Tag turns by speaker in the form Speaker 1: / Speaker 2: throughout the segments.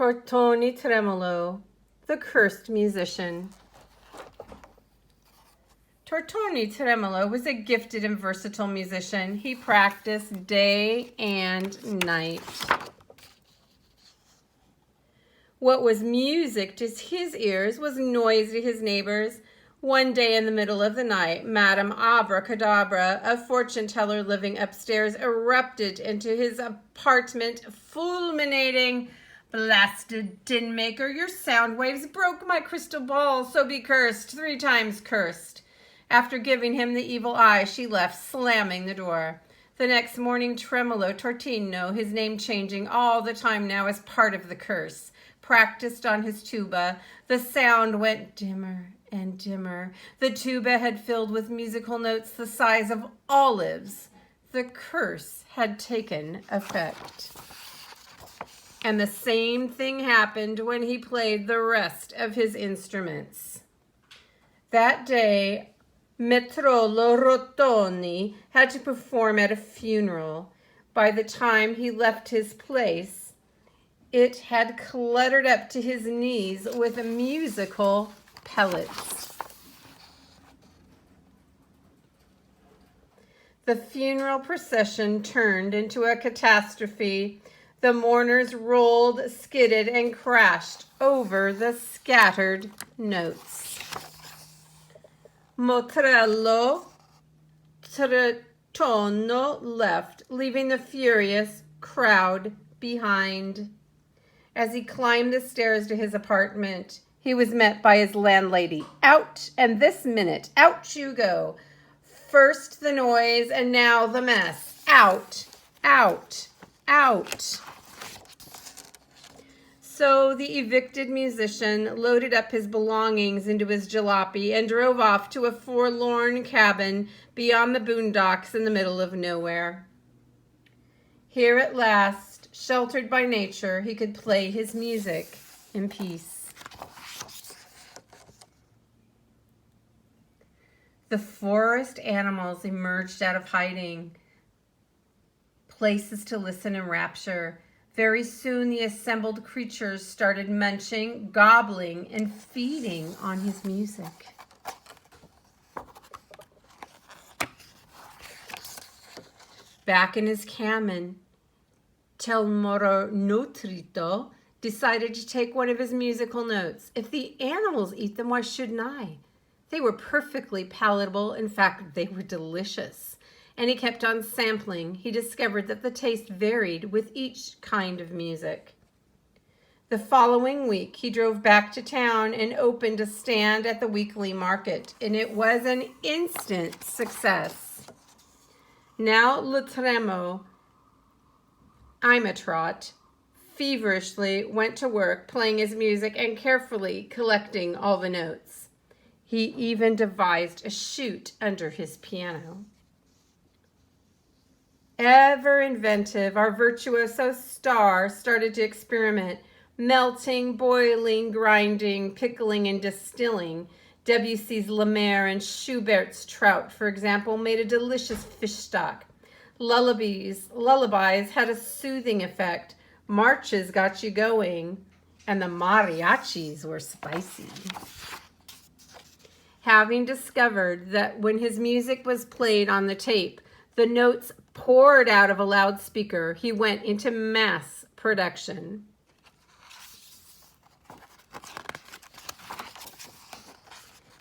Speaker 1: Tortoni Tremolo, the cursed musician. Tortoni Tremolo was a gifted and versatile musician. He practiced day and night. What was music to his ears was noise to his neighbors. One day in the middle of the night, Madame Abracadabra, a fortune teller living upstairs, erupted into his apartment, fulminating, "Blasted din maker, your sound waves broke my crystal ball, so be cursed, 3 times cursed." After giving him the evil eye, she left, slamming the door. The next morning, Tremolo Tortino, his name changing all the time now as part of the curse, practiced on his tuba. The sound went dimmer and dimmer. The tuba had filled with musical notes the size of olives. The curse had taken effect. And the same thing happened when he played the rest of his instruments. That day, Metrolo Rotoni had to perform at a funeral. By the time he left his place, it had cluttered up to his knees with musical pellets. The funeral procession turned into a catastrophe. The mourners rolled, skidded, and crashed over the scattered notes. Motrello Tretono left, leaving the furious crowd behind. As he climbed the stairs to his apartment, he was met by his landlady. "Out, and this minute. Out you go. First the noise, and now the mess. Out, out, out." So the evicted musician loaded up his belongings into his jalopy and drove off to a forlorn cabin beyond the boondocks in the middle of nowhere. Here at last, sheltered by nature, he could play his music in peace. The forest animals emerged out of hiding, places to listen in rapture. Very soon the assembled creatures started munching, gobbling, and feeding on his music. Back in his cabin, Telmoro Notrito decided to take one of his musical notes. If the animals eat them, why shouldn't I? They were perfectly palatable. In fact, they were delicious. And he kept on sampling. He discovered that the taste varied with each kind of music. The following week, he drove back to town and opened a stand at the weekly market, and it was an instant success. Now Le Tremo, I'm a trot, feverishly went to work playing his music and carefully collecting all the notes. He even devised a chute under his piano. Ever inventive, our virtuoso star started to experiment, melting, boiling, grinding, pickling, and distilling. Debussy's La Mer and Schubert's Trout, for example, made a delicious fish stock. Lullabies had a soothing effect. Marches got you going, and the mariachis were spicy. Having discovered that when his music was played on the tape, the notes poured out of a loudspeaker, he went into mass production.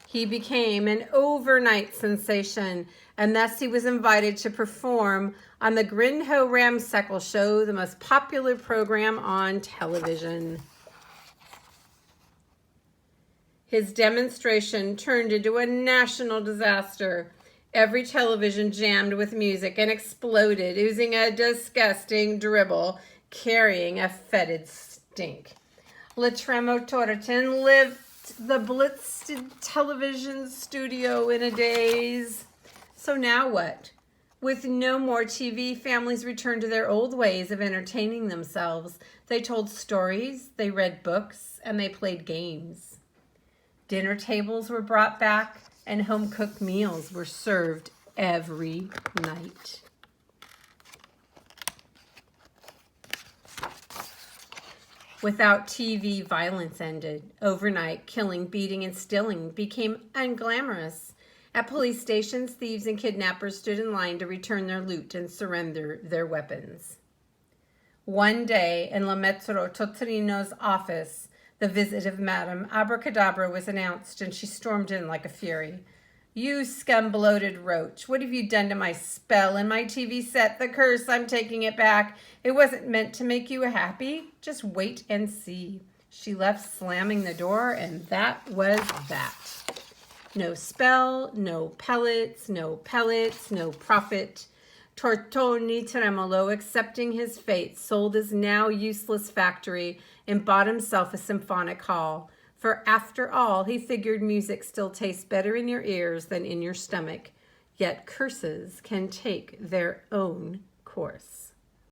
Speaker 1: He became an overnight sensation, and thus he was invited to perform on the Grinho Ramsackle Show, the most popular program on television. His demonstration turned into a national disaster. Every television jammed with music and exploded, oozing a disgusting dribble, carrying a fetid stink. Le Tremo Torretin lived the blitzed television studio in a daze. So now what? With no more TV, families returned to their old ways of entertaining themselves. They told stories, they read books, and they played games. Dinner tables were brought back, and home-cooked meals were served every night. Without TV, violence ended. Overnight, killing, beating, and stealing became unglamorous. At police stations, thieves and kidnappers stood in line to return their loot and surrender their weapons. One day, in La Maestro Tortoni's office, the visit of Madame Abracadabra was announced, and she stormed in like a fury. "You scum-bloated roach, what have you done to my spell and my TV set? The curse, I'm taking it back. It wasn't meant to make you happy. Just wait and see." She left slamming the door, and that was that. No spell, no pellets, no profit. Tortoni Tremolo, accepting his fate, sold his now useless factory and bought himself a symphonic hall. For after all, he figured music still tastes better in your ears than in your stomach. Yet curses can take their own course.